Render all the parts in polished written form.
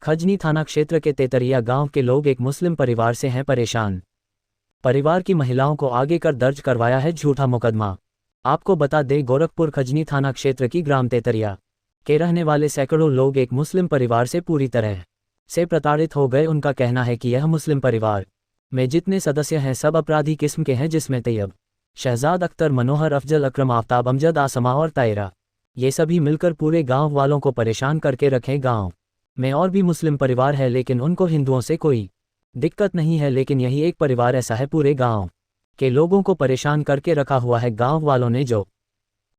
खजनी थाना क्षेत्र के तेतरिया गांव के लोग एक मुस्लिम परिवार से हैं परेशान। परिवार की महिलाओं को आगे कर दर्ज करवाया है झूठा मुकदमा। आपको बता दें, गोरखपुर खजनी थाना क्षेत्र की ग्राम तेतरिया के रहने वाले सैकड़ों लोग एक मुस्लिम परिवार से पूरी तरह से प्रताड़ित हो गए। उनका कहना है कि यह मुस्लिम परिवार में जितने सदस्य हैं सब अपराधी किस्म के हैं, जिसमें तैयब, शहजाद अख्तर, मनोहर, अफजल, अकरम, आफ्ताब, अमजद, आसमा और तायरा, ये सभी मिलकर पूरे गांव वालों को परेशान करके रखे। गांव में और भी मुस्लिम परिवार है लेकिन उनको हिंदुओं से कोई दिक्कत नहीं है, लेकिन यही एक परिवार ऐसा है पूरे गांव के लोगों को परेशान करके रखा हुआ है। गांव वालों ने जो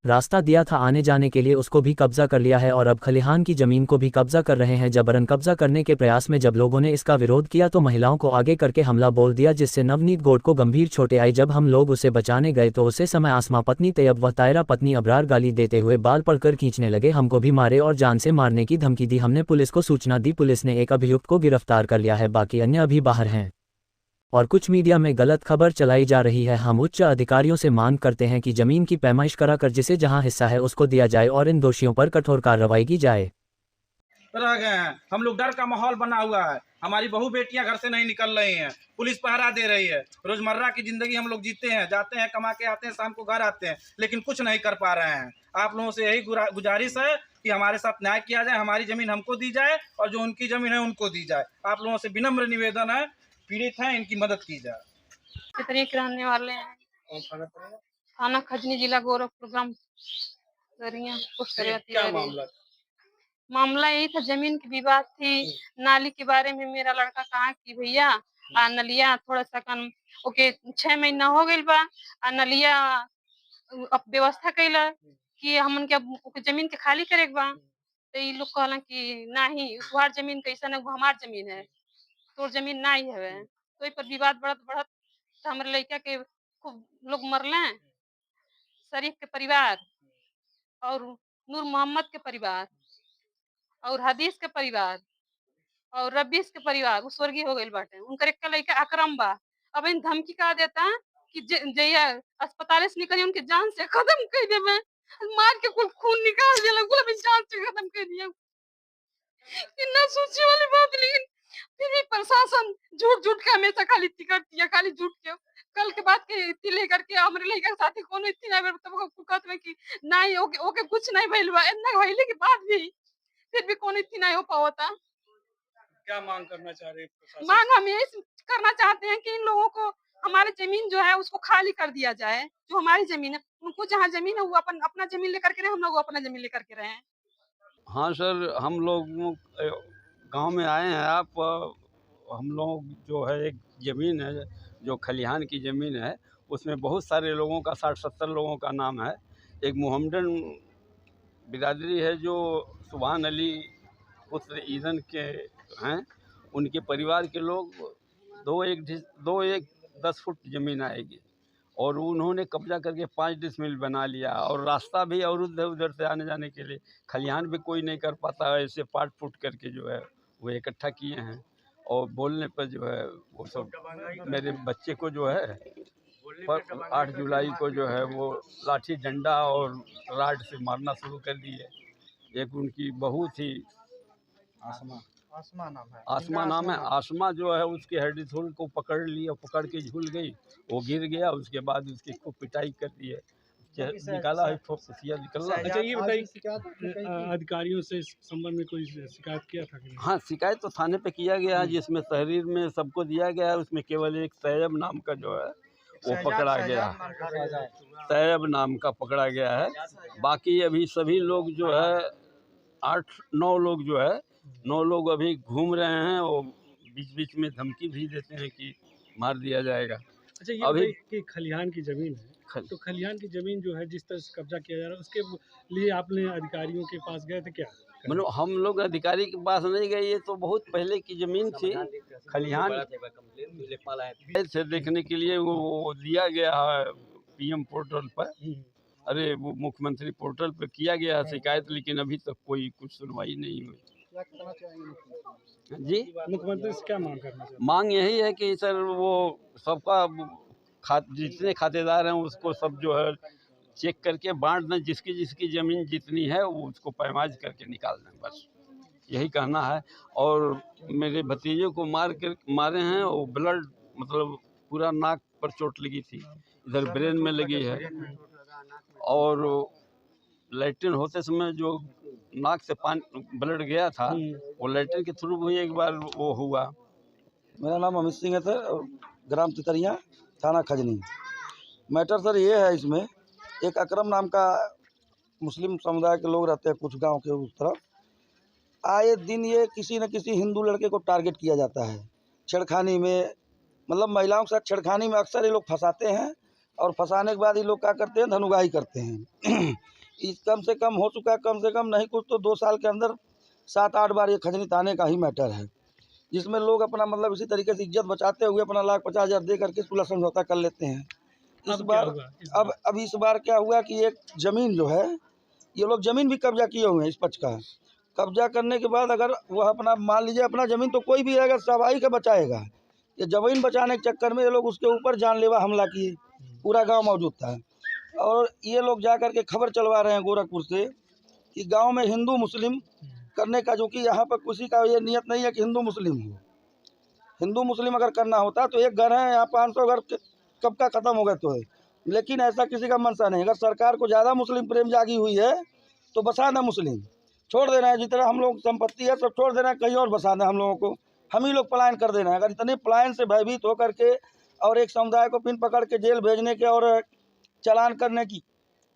रास्ता दिया था आने जाने के लिए उसको भी कब्जा कर लिया है और अब खलिहान की जमीन को भी कब्जा कर रहे हैं। जबरन कब्जा करने के प्रयास में जब लोगों ने इसका विरोध किया तो महिलाओं को आगे करके हमला बोल दिया, जिससे नवनीत गौड़ को गंभीर चोटें आई। जब हम लोग उसे बचाने गए तो उसे समय आसमा पत्नी तैयब व तायरा पत्नी अबरार गाली देते हुए बाल पकड़कर खींचने लगे। हमको भी मारे और जान से मारने की धमकी दी। हमने पुलिस को सूचना दी, पुलिस ने एक अभियुक्त को गिरफ्तार कर लिया है, बाकी अन्य अभी बाहर हैं और कुछ मीडिया में गलत खबर चलाई जा रही है। हम उच्च अधिकारियों से मांग करते हैं कि जमीन की पैमाइश कराकर जिसे जहां हिस्सा है उसको दिया जाए और इन दोषियों पर कठोर कार्रवाई की जाए। रह गए हैं हम लोग, डर का माहौल बना हुआ है। हमारी बहू बेटियां घर से नहीं निकल रही हैं, पुलिस पहरा दे रही है। रोजमर्रा की जिंदगी हम लोग जीते हैं, जाते हैं, कमा के आते हैं, शाम को घर आते हैं, लेकिन कुछ नहीं कर पा रहे हैं। आप लोगों से यही गुजारिश है कि हमारे साथ न्याय किया जाए, हमारी जमीन हमको दी जाए और जो उनकी जमीन है उनको दी जाए। आप लोगों से विनम्र निवेदन है, पीड़ित हैं, इनकी मदद की जाए। कितने के रहने वाले हैं? थाना खजनी, जिला गोरखपुर, ग्राम क्या मामला? मामला यही था, जमीन की विवाद थी। नाली के बारे में मेरा लड़का कहा कि भैया नलिया थोड़ा सा कन ओके 6 महीना हो गइल बा, नलिया अब व्यवस्था कैला कि हमन के अब ओके जमीन के खाली करे के बा। तो ये लोग कहला कि नहीं, तुम्हार जमीन कैसा न हमार जमीन है, तोर जमीन नहीं है। तो ये पर विवाद बढ़त बढ़त हमारे लड़का के खूब लोग मरले। शरीफ के परिवार और नूर मोहम्मद के परिवार और हदीस के परिवार और रब्बीस के परिवार वो स्वर्गीय हो गइल बाटे। उनकर एक लड़का अकरम बा। अब इन धमकी का देता कि जइया अस्पताल से निकली उनके जान से खत्म कर देबे, मार के कुल खून निकाल देला, कुल अपनी जान से खत्म कर दिया। इतना सोचे वाली बात, लेकिन फिर भी प्रशासन झूठ झूठ के हमेशा खाली टिकट दिया, खाली झूठ के। कल के बाद के इतनी लेकर के हमारे लड़का के साथी कोनो इतनी नहीं तब कहत में कि नहीं ओके ओके कुछ नहीं भइल बा। इतना भइले के बाद भी फिर भी कोनो इतनी नहीं हो पावता। क्या मांग करना चाह रहे हैं? मांग हम यही करना चाहते हैं कि इन लोगों को हमारी जमीन जो है उसको खाली कर दिया जाए। जो हमारी जमीन है, उनको जहाँ जमीन है वो अपना जमीन लेकर के रहे, हम लोग अपना जमीन लेकर के रहे। हाँ सर, हम लोग गांव में आए हैं। आप हम लोग जो है एक ज़मीन है जो खलिहान की ज़मीन है, उसमें बहुत सारे लोगों का 60-70 लोगों का नाम है। एक मोहम्मदन बिरादरी है जो सुभान अली पुत्र ईदन के हैं, उनके परिवार के लोग दो एक 10 फुट ज़मीन आएगी और उन्होंने कब्जा करके 5 डिसमिल बना लिया और रास्ता भी अवरुद्ध है उधर से आने जाने के लिए। खलिहान भी कोई नहीं कर पाता है, ऐसे पाट फूट करके जो है वो इकट्ठा किए हैं। और बोलने पर जो है वो सब मेरे बच्चे को जो है 8 जुलाई को जो है वो लाठी डंडा और राड से मारना शुरू कर दिए। एक उनकी बहू थी आसमा नाम है। आसमा जो है उसके हेडिथुल को पकड़ लिया, पकड़ के झूल गई, वो गिर गया। उसके बाद उसकी खूब पिटाई कर दी है, निकाला है, खुफिया निकला। अच्छा ये बताइए, अधिकारियों से इस संबंध में कोई शिकायत किया था कि? हाँ, शिकायत तो थाने पे किया गया है, जिसमें तहरीर में सबको दिया गया है। उसमें केवल एक तैयब नाम का जो है वो पकड़ा गया है, तैयब नाम का पकड़ा गया है। बाकी अभी सभी लोग जो है 8-9 लोग जो है 9 लोग अभी घूम रहे हैं और बीच बीच में धमकी भी देते हैं कि मार दिया जाएगा। अच्छा ये अभी कि खलिहान की जमीन है, तो खलिहान की जमीन जो है जिस तरह से कब्जा किया जा रहा है उसके लिए आपने अधिकारियों के पास गए थे क्या? मतलब हम लोग अधिकारी के पास नहीं गए, ये तो बहुत पहले की जमीन थी। खलिहान से देखने के लिए वो दिया गया है PM पोर्टल पर, अरे वो मुख्यमंत्री पोर्टल पर किया गया है शिकायत, लेकिन अभी तक कोई कुछ सुनवाई नहीं हुई। जी, मुख्यमंत्री से क्या मांग करना चाहिए? मांग यही है कि सर वो सबका जितने खातेदार हैं उसको सब जो है चेक करके बांट दें, जिसकी जिसकी ज़मीन जितनी है वो उसको पैमाइश करके निकाल दें, बस यही कहना है। और मेरे भतीजे को मारे हैं और ब्लड मतलब पूरा नाक पर चोट लगी थी, इधर ब्रेन में लगी है। और लैट्रिन होते समय जो नाक से पानी ब्लड गया था वो लैट्रिन के थ्रू भी एक बार वो हुआ। मेरा नाम अमित सिंह है सर, ग्राम तितरिया, थाना खजनी। मैटर सर ये है, इसमें एक अकरम नाम का मुस्लिम समुदाय के लोग रहते हैं कुछ गांव के उस तरफ। आए दिन ये किसी न किसी हिंदू लड़के को टारगेट किया जाता है छेड़खानी में, मतलब महिलाओं के साथ छेड़खानी में अक्सर ये लोग फंसाते हैं और फंसाने के बाद ये लोग क्या करते हैं, धनुगाही करते हैं। इस कम से कम हो चुका है, कम से कम नहीं कुछ तो 2 साल के अंदर 7-8 बार ये खजनी थाने का ही मैटर है, जिसमें लोग अपना मतलब इसी तरीके से इज्जत बचाते हुए अपना 1,50,000 दे करके सुलह समझौता कर लेते हैं। इस बार क्या हुआ कि एक ज़मीन जो है, ये लोग ज़मीन भी कब्जा किए हुए हैं इस पक्ष का। कब्जा करने के बाद अगर वह अपना मान लीजिए अपना ज़मीन तो कोई भी रहेगा स्वाभाविक है बचाएगा, ये ज़मीन बचाने के चक्कर में ये लोग उसके ऊपर जानलेवा हमला किए, पूरा गांव मौजूद था। और ये लोग जा कर के खबर चलवा रहे हैं गोरखपुर से कि गांव में हिंदू मुस्लिम करने का, जो कि यहाँ पर किसी का ये नियत नहीं है कि हिंदू मुस्लिम हो। हिंदू मुस्लिम अगर करना होता तो एक घर है यहाँ 500 घर कब का ख़त्म हो गए तो है, लेकिन ऐसा किसी का मनसा नहीं। अगर सरकार को ज़्यादा मुस्लिम प्रेम जागी हुई है तो बसा दें मुस्लिम, छोड़ देना है जितना हम लोग संपत्ति है सब छोड़ देना है, कहीं और बसा दें हम लोगों को, हम ही लोग पलायन कर देना है। अगर इतने पलायन से भयभीत होकर के और एक समुदाय को पिन पकड़ के जेल भेजने के और चालान करने की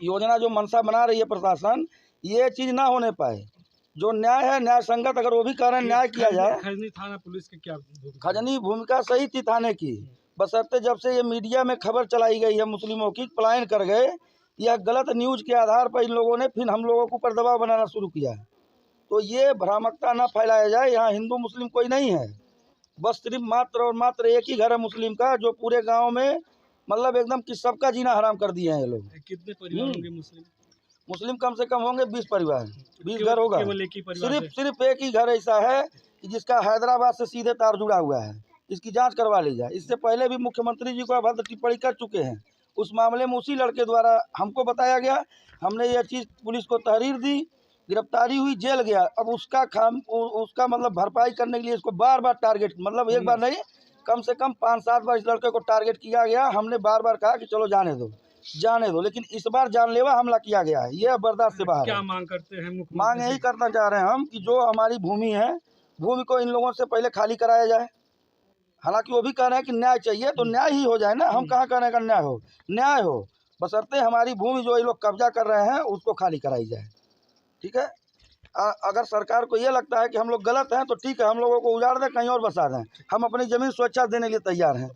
योजना जो मनसा बना रही है प्रशासन, ये चीज़ ना होने पाए। जो न्याय है न्याय संगत, अगर वो भी कह रहे हैं न्याय किया जाए। खजनी थाना पुलिस की क्या भूमिका? खजनी भूमिका सही थी थाने की, बशर्ते जब से ये मीडिया में खबर चलाई गई है मुस्लिमों की पलायन कर गए, यह गलत न्यूज़ के आधार पर इन लोगों ने फिर हम लोगों के ऊपर दबाव बनाना शुरू किया। तो ये भ्रामकता ना फैलाया जाए, यहाँ हिंदू मुस्लिम कोई नहीं है, बस सिर्फ मात्र और मात्र एक ही घर है मुस्लिम का, जो पूरे गांव में मतलब एकदम कि सबका जीना हराम कर दिए हैं ये लोग। कितने परिवार होंगे मुस्लिम? मुस्लिम कम से कम होंगे 20 परिवार, 20 घर होगा। केवल एक ही परिवार सिर्फ एक ही घर ऐसा है कि जिसका हैदराबाद से सीधे तार जुड़ा हुआ है, इसकी जांच करवा ली जाए। इससे पहले भी मुख्यमंत्री जी को अभद्र टिप्पणी कर चुके हैं उस मामले में, उसी लड़के द्वारा हमको बताया गया, हमने यह चीज़ पुलिस को तहरीर दी, गिरफ्तारी हुई, जेल गया। अब उसका मतलब भरपाई करने के लिए इसको बार बार टारगेट, मतलब एक बार नहीं कम से कम 5-7 बार इस लड़के को टारगेट किया गया। हमने बार बार कहा कि चलो जाने दो, लेकिन इस बार जानलेवा हमला किया गया है, ये बर्दाश्त से बाहर। क्या मांग करते हैं? मांग यही करना चाह रहे हैं हम कि जो हमारी भूमि है, भूमि को इन लोगों से पहले खाली कराया जाए। हालांकि वो भी कह रहे हैं कि न्याय चाहिए, तो न्याय ही हो जाए ना, हम कहाँ कह रहे हैं कि न्याय हो, बशर्ते हमारी भूमि जो ये लोग कब्जा कर रहे हैं उसको खाली कराई जाए। ठीक है, अगर सरकार को ये लगता है कि हम लोग गलत हैं तो ठीक है, हम लोगों को उजाड़ दें, कहीं और बसा दें, हम अपनी ज़मीन स्वेच्छा देने के लिए तैयार हैं।